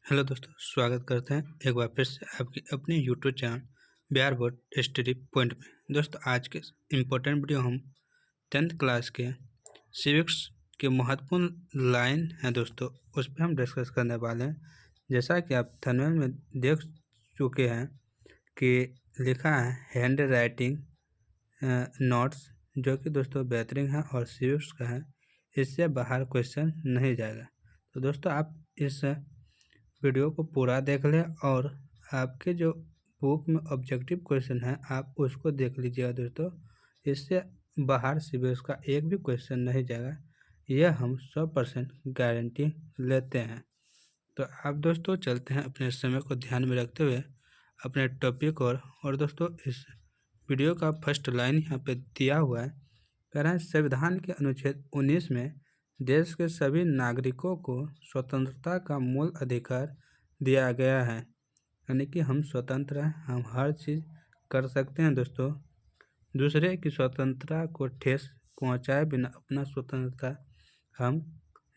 Hello दोस्तों, स्वागत करते हैं एक बार फिर से आपकी अपने YouTube channel Bihar board study point में। दोस्तों, आज के इम्पोर्टेंट वीडियो हम 10th क्लास के सिविक्स के महत्वपूर्ण लाइन है दोस्तों, उस पर हम डिस्कस करने वाले हैं। जैसा कि आप थंबनेल में देख चुके हैं कि लिखा है हैंड राइटिंग नोट्स, जो कि दोस्तों बेहतरीन है और सिविक्स का है, इससे बाहर क्वेश्चन नहीं जाएगा। तो दोस्तों, आप इस वीडियो को पूरा देख लें और आपके जो बुक में ऑब्जेक्टिव क्वेश्चन है आप उसको देख लीजिएगा दोस्तों। इससे बाहर सीबीएस का एक भी क्वेश्चन नहीं जाएगा, यह हम 100% गारंटी लेते हैं। तो आप दोस्तों चलते हैं अपने समय को ध्यान में रखते हुए अपने टॉपिक और दोस्तों इस वीडियो का फर्स्ट लाइन यहाँ पे दिया हुआ है। कह रहे हैं संविधान के अनुच्छेद 19 में देश के सभी नागरिकों को स्वतंत्रता का मूल अधिकार दिया गया है, यानी कि हम स्वतंत्र हैं, हम हर चीज़ कर सकते हैं दोस्तों। दूसरे की स्वतंत्रता को ठेस पहुंचाए बिना अपना स्वतंत्रता हम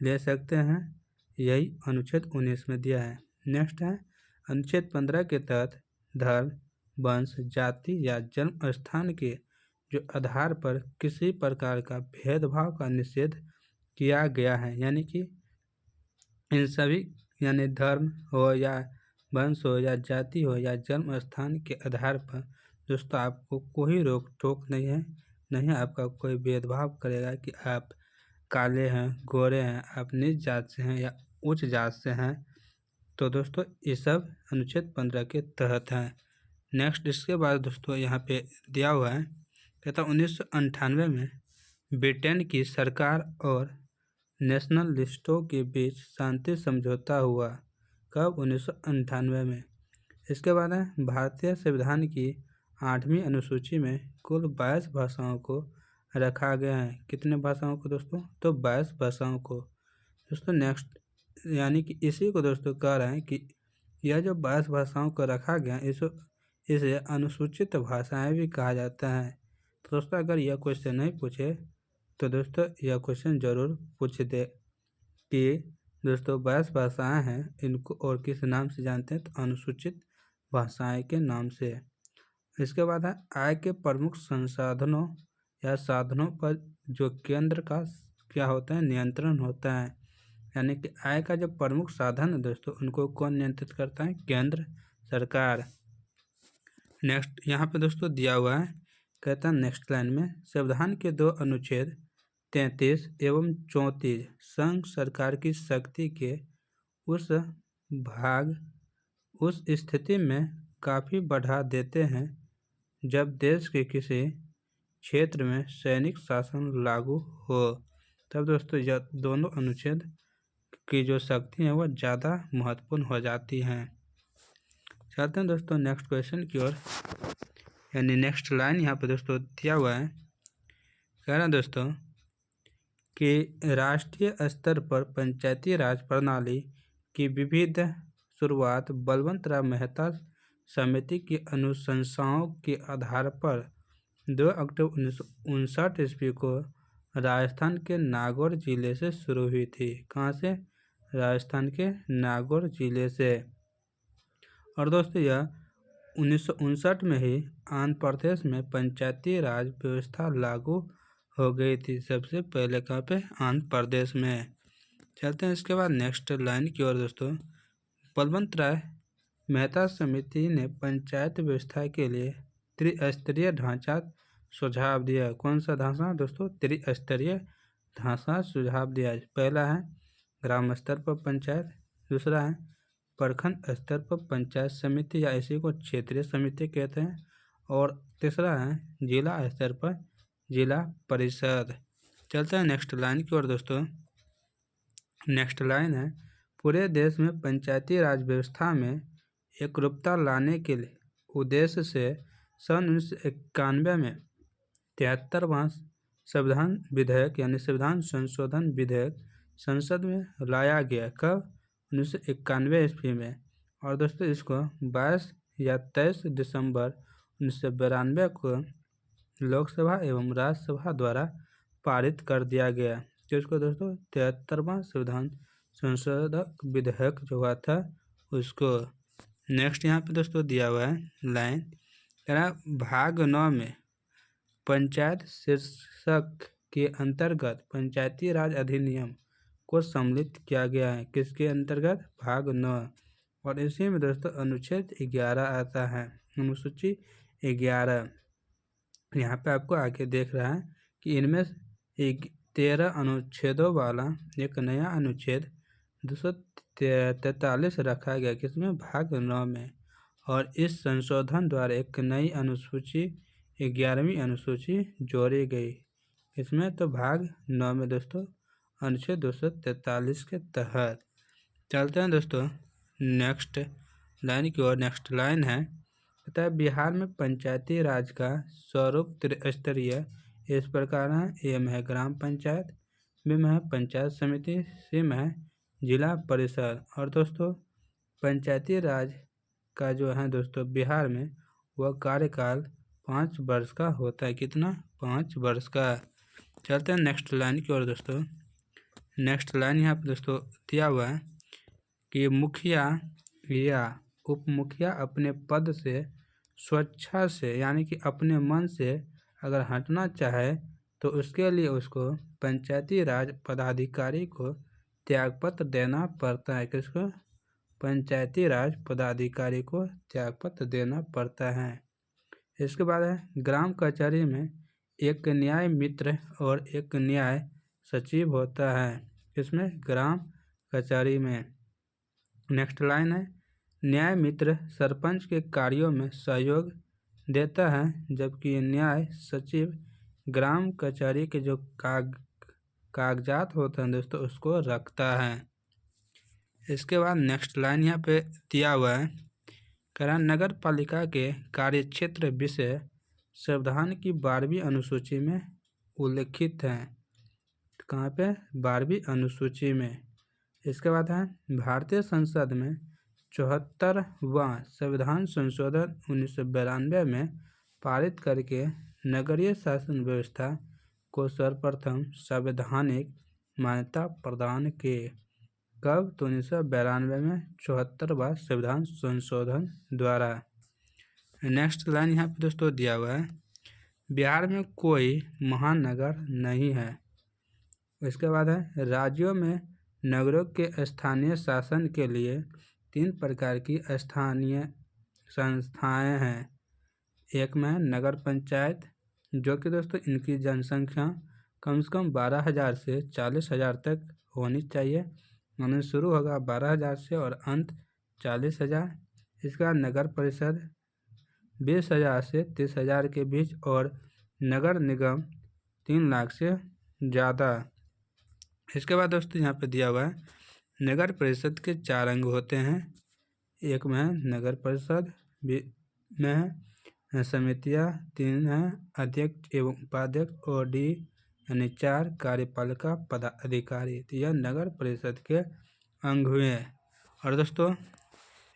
ले सकते हैं, यही अनुच्छेद 19 में दिया है। नेक्स्ट है अनुच्छेद 15 के तहत धर्म, वंश, जाति या जन्म स्थान के जो आधार पर किसी प्रकार का भेदभाव का निषेध किया गया है, यानी कि इन सभी यानी धर्म हो या वंश हो या जाति हो या जन्म स्थान के आधार पर दोस्तों आपको कोई रोक टोक नहीं है, नहीं आपका कोई भेदभाव करेगा कि आप काले हैं, गोरे हैं, आप नीच जात से हैं या उच्च जात से हैं। तो दोस्तों ये सब अनुच्छेद 15 के तहत हैं। नेक्स्ट इसके बाद दोस्तों यहाँ पे दिया हुआ है, कहता 1998 में ब्रिटेन की सरकार और नेशनलिस्टों के बीच शांति समझौता हुआ। कब? 1998 में। इसके बाद है भारतीय संविधान की 8वीं अनुसूची में कुल 22 भाषाओं को रखा गया है। कितने भाषाओं को दोस्तों? तो 22 भाषाओं को दोस्तों। नेक्स्ट यानी कि इसी को दोस्तों कह रहे हैं कि यह जो 22 भाषाओं को रखा गया इसे अनुसूचित भाषाएं भी कहा जाता है। तो दोस्तों अगर यह क्वेश्चन नहीं पूछे तो दोस्तों यह क्वेश्चन ज़रूर पूछ दे कि दोस्तों 22 भाषाएं हैं, इनको और किस नाम से जानते हैं? तो अनुसूचित भाषाएं के नाम से। इसके बाद है आय के प्रमुख संसाधनों या साधनों पर जो केंद्र का क्या होता है? नियंत्रण होता है, यानी कि आय का जो प्रमुख साधन है दोस्तों उनको कौन नियंत्रित करता है? केंद्र सरकार। नेक्स्ट यहाँ पे दोस्तों दिया हुआ है, कहता है नेक्स्ट लाइन में संविधान के 2 अनुच्छेद 33 एवं 34 संघ सरकार की शक्ति के उस भाग उस स्थिति में काफ़ी बढ़ा देते हैं जब देश के किसी क्षेत्र में सैनिक शासन लागू हो। तब दोस्तों यह दोनों अनुच्छेद की जो शक्ति है वह ज़्यादा महत्वपूर्ण हो जाती हैं। चलते हैं दोस्तों नेक्स्ट क्वेश्चन की ओर, यानी नेक्स्ट लाइन यहाँ पे दोस्तों दिया हुआ है। कह रहे हैं दोस्तों कि राष्ट्रीय स्तर पर पंचायती राज प्रणाली की विविध शुरुआत बलवंत राव मेहता समिति की अनुशंसाओं के आधार पर 2 अक्टूबर 1959 ईस्वी को राजस्थान के नागौर जिले से शुरू हुई थी। कहाँ से? राजस्थान के नागौर जिले से। और दोस्तों यह 1959 में ही आंध्र प्रदेश में पंचायती राज व्यवस्था लागू हो गई थी, सबसे पहले कहाँ पे? आंध्र प्रदेश में। चलते हैं इसके बाद नेक्स्ट लाइन की ओर दोस्तों। बलवंत राय मेहता समिति ने पंचायत व्यवस्था के लिए त्रिस्तरीय ढांचा सुझाव दिया। कौन सा ढांचा दोस्तों? त्रिस्तरीय ढांचा सुझाव दिया। पहला है ग्राम स्तर पर पंचायत, दूसरा है प्रखंड स्तर पर पंचायत समिति या इसी को क्षेत्रीय समिति कहते हैं, और तीसरा है जिला स्तर पर जिला परिषद। चलते हैं नेक्स्ट लाइन की ओर दोस्तों। नेक्स्ट लाइन है पूरे देश में पंचायती राज व्यवस्था में एकरूपता लाने के लिए उद्देश्य से सन 1991 में 73वां संविधान विधेयक यानी संविधान संशोधन विधेयक संसद में लाया गया। कब? 1991 ईस्वी में। और दोस्तों इसको 22 या 23 दिसंबर 1992 को लोकसभा एवं राज्यसभा द्वारा पारित कर दिया गया। तो इसको दोस्तों 73वां संविधान संशोधक विधेयक जो हुआ था उसको। नेक्स्ट यहाँ पे दोस्तों दिया हुआ है लाइन, कह रहा भाग 9 में पंचायत शीर्षक के अंतर्गत पंचायती राज अधिनियम को सम्मिलित किया गया है। किसके अंतर्गत? भाग 9। और इसी में दोस्तों अनुच्छेद 11 आता है, अनुसूची 11। यहाँ पे आपको आगे देख रहा है कि इनमें 13 अनुच्छेदों वाला एक नया अनुच्छेद 243 रखा गया, किसमें? भाग 9 में। और इस संशोधन द्वारा एक नई अनुसूची 11वीं अनुसूची जोड़ी गई। इसमें तो भाग 9 में दोस्तों अनुच्छेद 243 के तहत। चलते हैं दोस्तों नेक्स्ट लाइन की ओर। नेक्स्ट लाइन है, कहता है बिहार में पंचायती राज का स्वरूप त्रिस्तरीय इस प्रकार है। ए में है ग्राम पंचायत, बी में है पंचायत समिति, सी में है जिला परिषद। और दोस्तों पंचायती राज का जो है दोस्तों बिहार में वह कार्यकाल 5 वर्ष का होता है। कितना? 5 वर्ष का। चलते हैं नेक्स्ट लाइन की ओर दोस्तों। नेक्स्ट लाइन यहाँ पे दोस्तों दिया हुआ है कि मुखिया या उप मुखिया अपने पद से स्वेच्छा से यानी कि अपने मन से अगर हटना चाहे तो उसके लिए उसको पंचायती राज पदाधिकारी को त्यागपत्र देना पड़ता है। किसको? पंचायती राज पदाधिकारी को त्यागपत्र देना पड़ता है। इसके बाद है ग्राम कचहरी में एक न्याय मित्र और एक न्याय सचिव होता है। इसमें ग्राम कचहरी में। नेक्स्ट लाइन है, न्याय मित्र सरपंच के कार्यों में सहयोग देता है, जबकि न्याय सचिव ग्राम कचहरी के जो कागजात होते हैं दोस्तों उसको रखता है। इसके बाद नेक्स्ट लाइन यहाँ पे दिया हुआ है, करा नगर पालिका के कार्यक्षेत्र विषय संविधान की 12वीं अनुसूची में उल्लिखित है। कहाँ पे? 12वीं अनुसूची में। इसके बाद है भारतीय संसद में 74वां संविधान संशोधन 1992 में पारित करके नगरीय शासन व्यवस्था को सर्वप्रथम संवैधानिक मान्यता प्रदान की। कब? तो 1992 में 74वां संविधान संशोधन द्वारा। नेक्स्ट लाइन यहाँ पे दोस्तों दिया हुआ है, बिहार में कोई महानगर नहीं है। इसके बाद है राज्यों में नगरों के स्थानीय शासन के लिए 3 प्रकार की स्थानीय संस्थाएं हैं। एक में नगर पंचायत, जो कि दोस्तों इनकी जनसंख्या कम से कम 12,000 से 40,000 तक होनी चाहिए। मतलब शुरू होगा 12,000 से और अंत 40,000। इसके बाद नगर परिषद 20,000 से 30,000 के बीच और नगर निगम 3 लाख से ज़्यादा। इसके बाद दोस्तों यहाँ पे दिया हुआ है नगर परिषद के 4 अंग होते हैं। एक में है नगर परिषद, में है समितियाँ, 3 है अध्यक्ष एवं उपाध्यक्ष और डी यानी 4 कार्यपालिका पदाधिकारी। तो यह नगर परिषद के अंग हुए। और दोस्तों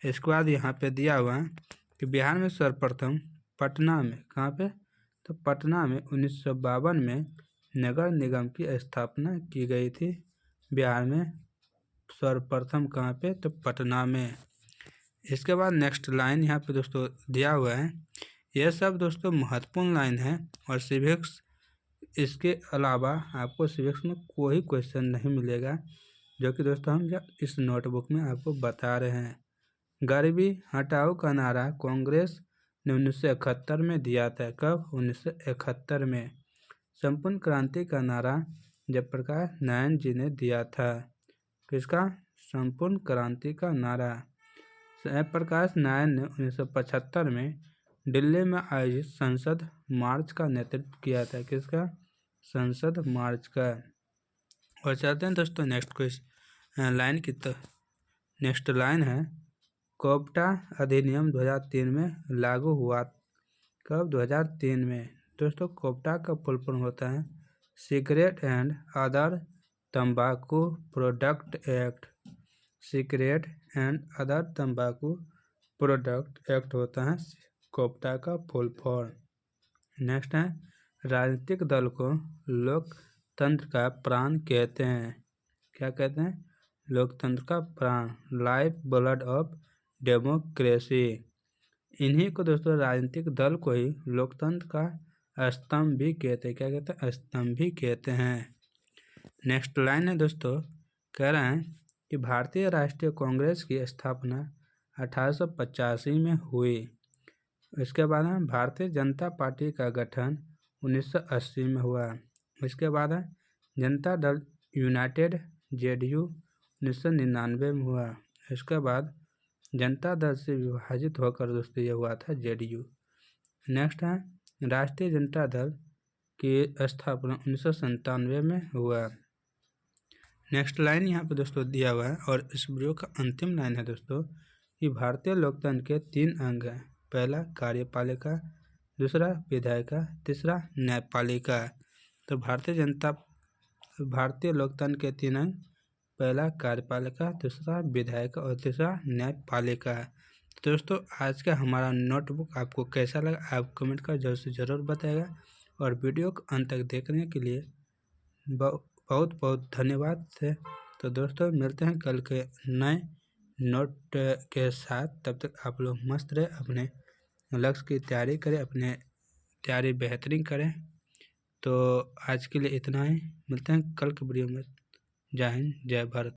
इसके बाद यहाँ पे दिया हुआ है कि बिहार में सर्वप्रथम पटना में, कहाँ पे? तो पटना में 1952 में नगर निगम की स्थापना की गई थी। बिहार में सर्वप्रथम कहाँ पे? तो पटना में। इसके बाद नेक्स्ट लाइन यहाँ पे दोस्तों दिया हुआ है। यह सब दोस्तों महत्वपूर्ण लाइन है और सिविक्स, इसके अलावा आपको सिविक्स में कोई क्वेश्चन नहीं मिलेगा, जो कि दोस्तों हम इस नोटबुक में आपको बता रहे हैं। गरीबी हटाओ का नारा कांग्रेस ने 1971 में दिया था। कब? 1971 में। संपूर्ण क्रांति का नारा जयप्रकाश नारायण जी ने दिया था। किसका? संपूर्ण क्रांति का नारा जयप्रकाश नारायण ने 1975 में दिल्ली में आयोजित संसद मार्च का नेतृत्व किया था। किसका? संसद मार्च का। और चलते हैं दोस्तों नेक्स्ट क्वेश्चन लाइन की। तो नेक्स्ट लाइन है, कोपटा अधिनियम 2003 में लागू हुआ। कब? 2003 में। दोस्तों कोपटा का फुल फॉर्म होता है सिगरेट एंड अदर तंबाकू product act. Cigarette and other तंबाकू प्रोडक्ट एक्ट होता है कोपटा का फुल फॉर्म। नेक्स्ट है राजनीतिक दल को लोकतंत्र का प्राण कहते हैं। क्या कहते हैं? लोकतंत्र का प्राण, लाइफ ब्लड ऑफ डेमोक्रेसी। इन्हीं को दोस्तों, राजनीतिक दल को ही लोकतंत्र का स्तंभ भी कहते हैं। क्या कहते हैं? स्तंभ भी कहते हैं। नेक्स्ट लाइन है दोस्तों, कह रहे हैं कि भारतीय राष्ट्रीय कांग्रेस की स्थापना 1885 में हुई। इसके बाद है भारतीय जनता पार्टी का गठन 1980 में हुआ। इसके बाद है जनता दल यूनाइटेड जेडीयू 1999 में हुआ। इसके बाद जनता दल से विभाजित होकर दोस्तों ये हुआ था जेडीयू। नेक्स्ट है राष्ट्रीय जनता दल की स्थापना 1997 में हुआ। नेक्स्ट लाइन यहाँ पे दोस्तों दिया हुआ है और इस वीडियो का अंतिम लाइन है दोस्तों कि भारतीय लोकतंत्र के 3 अंग हैं। पहला कार्यपालिका, दूसरा विधायिका, तीसरा न्यायपालिका। तो भारतीय लोकतंत्र के 3 अंग, पहला कार्यपालिका, दूसरा विधायिका और तीसरा न्यायपालिका। तो दोस्तों आज का हमारा नोटबुक आपको कैसा लगा आप कमेंट कर जरूर से ज़रूर बताएगा और वीडियो को अंत तक देखने के लिए बहुत बहुत धन्यवाद है। तो दोस्तों मिलते हैं कल के नए नोट के साथ। तब तक आप लोग मस्त रहे, अपने लक्ष्य की तैयारी करें, अपने तैयारी बेहतरीन करें। तो आज के लिए इतना ही, मिलते हैं कल के वीडियो में। जय हिंद, जय भारत।